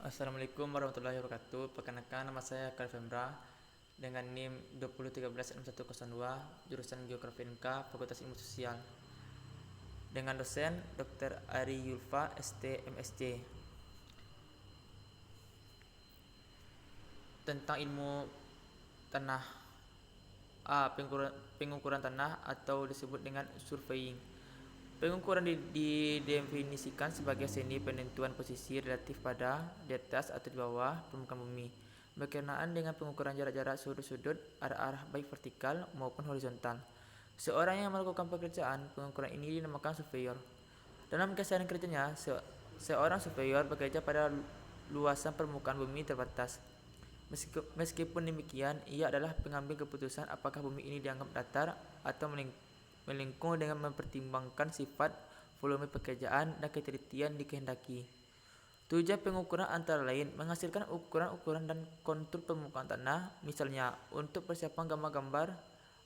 Assalamualaikum warahmatullahi wabarakatuh. Perkenalkan, nama saya Kalvemra dengan NIM 20136102, jurusan Geografi NK, Fakultas Ilmu Sosial. Dengan dosen Dr. Ari Yulfa, ST MSc. Tentang ilmu tanah. Pengukuran tanah atau disebut dengan surveying. Pengukuran didefinisikan sebagai seni penentuan posisi relatif pada, di atas atau di bawah permukaan bumi, berkenaan dengan pengukuran jarak-jarak sudut-sudut arah-arah baik vertikal maupun horizontal. Seorang yang melakukan pekerjaan pengukuran ini dinamakan surveyor. Dalam keseharian kerjanya, seorang surveyor bekerja pada luasan permukaan bumi terbatas. Meskipun demikian, ia adalah pengambil keputusan apakah bumi ini dianggap datar atau melengkung dengan mempertimbangkan sifat, volume pekerjaan, dan ketelitian dikehendaki. Tujuan pengukuran antara lain menghasilkan ukuran-ukuran dan kontur permukaan tanah, misalnya untuk persiapan gambar-gambar,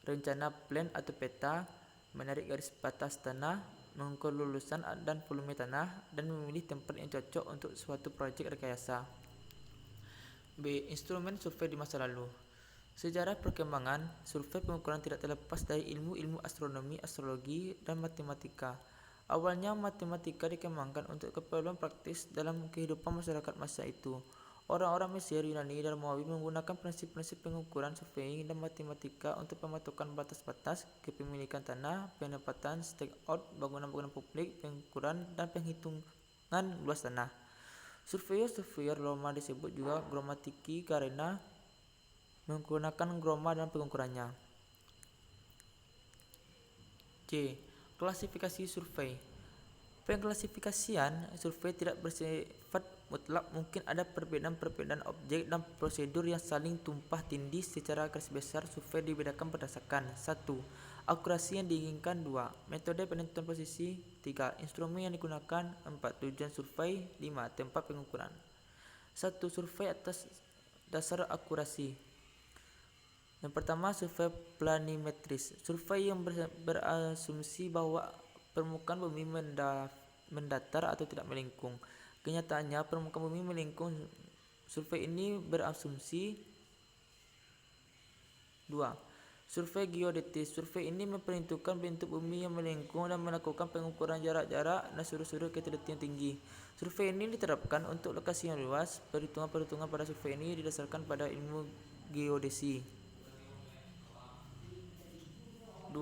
rencana plan atau peta, menarik garis batas tanah, mengukur lulusan dan volume tanah, dan memilih tempat yang cocok untuk suatu proyek rekayasa. B. Instrumen survei di masa lalu. Sejarah perkembangan survei pengukuran tidak terlepas dari ilmu-ilmu astronomi, astrologi, dan matematika. Awalnya matematika dikembangkan untuk keperluan praktis dalam kehidupan masyarakat masa itu. Orang-orang Mesir, Yunani, dan Romawi menggunakan prinsip-prinsip pengukuran surveying dan matematika untuk pematokan batas-batas, kepemilikan tanah, penempatan, stakeout, bangunan-bangunan publik, pengukuran, dan penghitungan luas tanah. Surveyor Roma disebut juga gromatiki karena menggunakan groma dalam pengukurannya. C. Klasifikasi survei. Pengklasifikasian survei tidak bersifat mutlak. Mungkin ada perbedaan-perbedaan objek dan prosedur yang saling tumpah tindih. Secara garis besar, survei dibedakan berdasarkan 1. Akurasi yang diinginkan. 2. Metode penentuan posisi. 3. Instrumen yang digunakan. 4. Tujuan survei. 5. Tempat pengukuran. 1. Survei atas dasar akurasi. Yang pertama, survei planimetris. Survei yang berasumsi bahwa permukaan bumi mendatar atau tidak melengkung. Kenyataannya permukaan bumi melengkung. Survei ini berasumsi. 2. Survei geodetis. Survei ini memperhitungkan bentuk bumi yang melengkung dan melakukan pengukuran jarak-jarak dan sudut-sudut ketelitian tinggi. Survei ini diterapkan untuk lokasi yang luas. Perhitungan-perhitungan pada survei ini didasarkan pada ilmu geodesi. 2.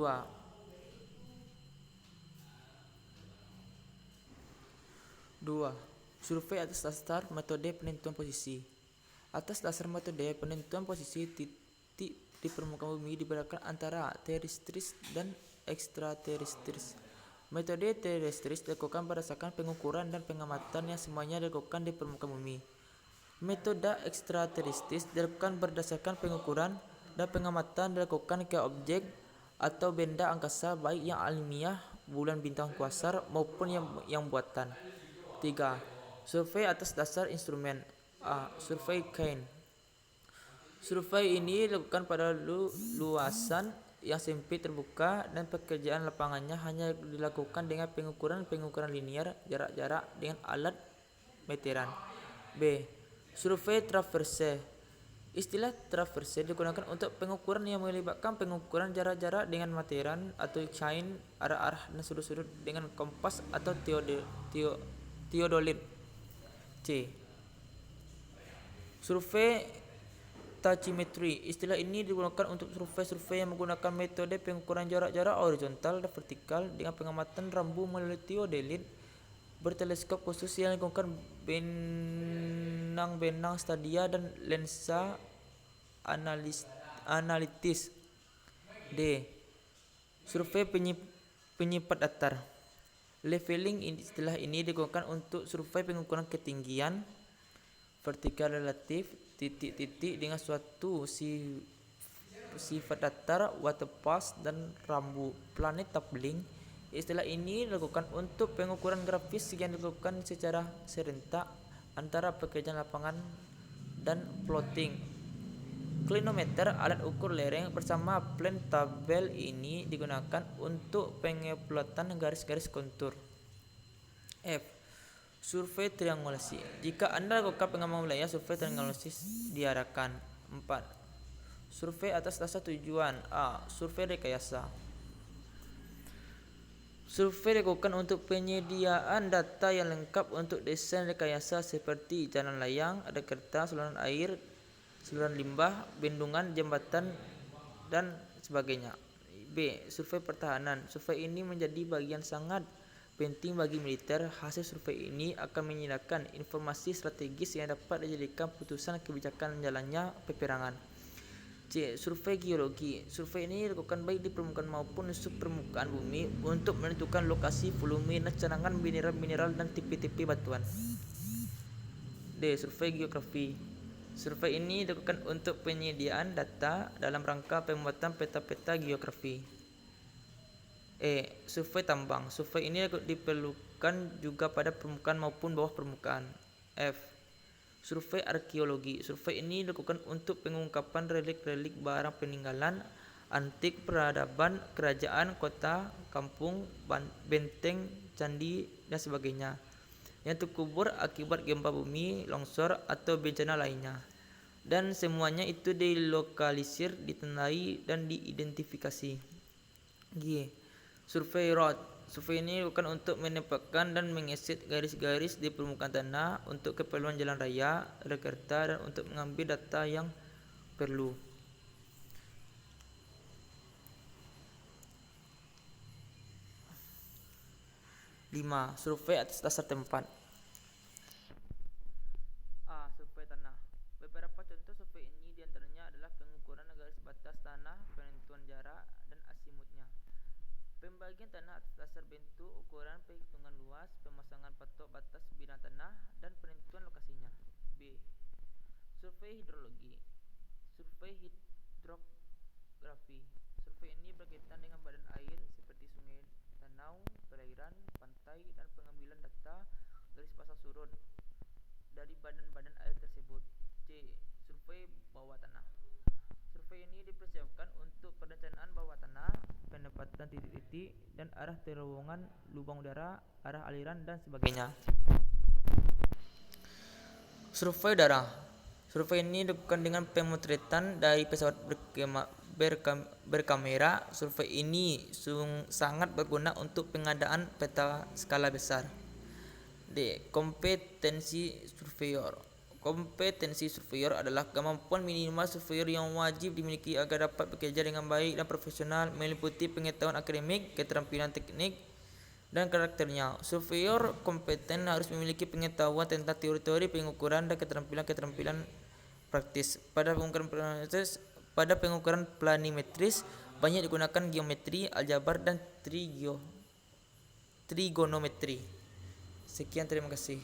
Survei atas dasar metode penentuan posisi. Atas dasar metode penentuan posisi, titik di permukaan bumi dibedakan antara terrestris dan ekstraterrestris. Metode terrestris dilakukan berdasarkan pengukuran dan pengamatan yang semuanya dilakukan di permukaan bumi. Metode ekstraterrestris dilakukan berdasarkan pengukuran dan pengamatan dilakukan ke objek atau benda angkasa, baik yang alamiah, bulan, bintang, kuasar, maupun yang buatan. 3. Survei atas dasar instrumen. A. Survei Cairn. Survei ini dilakukan pada luasan yang sempit terbuka dan pekerjaan lapangannya hanya dilakukan dengan pengukuran linear jarak-jarak dengan alat meteran. B. Survei traverse. Istilah traverse digunakan untuk pengukuran yang melibatkan pengukuran jarak-jarak dengan meteran atau chain, arah-arah dan sudut-sudut dengan kompas atau teodolit. C. Survei tachymetry. Istilah ini digunakan untuk survei yang menggunakan metode pengukuran jarak-jarak horizontal dan vertikal dengan pengamatan rambu melalui teodolit berteleskop khusus yang menggunakan benang-benang stadia dan lensa analitis. D. Survei penyipat datar. Leveling. Istilah ini digunakan untuk survei pengukuran ketinggian vertikal relatif titik-titik dengan suatu sifat datar, waterpass, dan rambu planet tabling. Istilah ini dilakukan untuk pengukuran grafis yang dilakukan secara serentak antara pekerjaan lapangan dan plotting. Clinometer, alat ukur lereng bersama plan tabel ini digunakan untuk pengeplotan garis-garis kontur. F. Survei triangulasi. Jika Anda lakukan pengembangan wilayah, survei triangulasi diarahkan. 4. Survei atas dasar tujuan. A. Survei rekayasa. Survei dilakukan untuk penyediaan data yang lengkap untuk desain rekayasa seperti jalan layang, ada kereta, saluran air, saluran limbah, bendungan, jembatan, dan sebagainya. B. Survei pertahanan. Survei ini menjadi bagian sangat penting bagi militer. Hasil survei ini akan menyediakan informasi strategis yang dapat dijadikan putusan kebijakan jalannya peperangan. C. Survei geologi. Survei ini dilakukan baik di permukaan maupun subpermukaan bumi untuk menentukan lokasi, volume, dan cadangan mineral-mineral dan tipe-tipe batuan. D. Survei geografi. Survei ini dilakukan untuk penyediaan data dalam rangka pembuatan peta-peta geografi. E. Survei tambang. Survei ini diperlukan juga pada permukaan maupun bawah permukaan. F. Survei arkeologi. Survei ini dilakukan untuk pengungkapan relik-relik barang peninggalan antik peradaban, kerajaan, kota, kampung, benteng, candi, dan sebagainya yang terkubur akibat gempa bumi, longsor, atau bencana lainnya. Dan semuanya itu dilokalisir, ditandai, dan diidentifikasi. G. Survei road. Survei ini bukan untuk menempatkan dan mengeset garis-garis di permukaan tanah untuk keperluan jalan raya, rel kereta, dan untuk mengambil data yang perlu. Lima. Survei atas dasar tempat. A. Survei tanah. Beberapa contoh survei ini diantaranya adalah pengukuran garis batas tanah, penentuan jarak, dan asimutnya. Pembagian tanah atas dasar bentuk, ukuran, perhitungan luas, pemasangan patok batas bidang tanah, dan penentuan lokasinya. B. Survei hidrologi. Survei hidrografi. Survei ini berkaitan dengan badan air seperti sungai, danau, perairan, pantai, dan pengambilan data garis pasang surut dari badan-badan air tersebut. C. Survei bawah tanah. Survei ini dipersiapkan untuk perencanaan bawah tanah, penempatan titik-titik, dan arah terowongan, lubang udara, arah aliran, dan sebagainya. Survei udara. Survei ini dilakukan dengan pemotretan dari pesawat berkamera. Survei ini sangat berguna untuk pengadaan peta skala besar. D. Kompetensi surveyor. Kompetensi surveyor adalah kemampuan minimal surveyor yang wajib dimiliki agar dapat bekerja dengan baik dan profesional, meliputi pengetahuan akademik, keterampilan teknik, dan karakternya. Surveyor kompeten harus memiliki pengetahuan tentang teori-teori pengukuran dan keterampilan praktis. Pada pengukuran planimetris banyak digunakan geometri, aljabar, dan trigonometri. Sekian, terima kasih.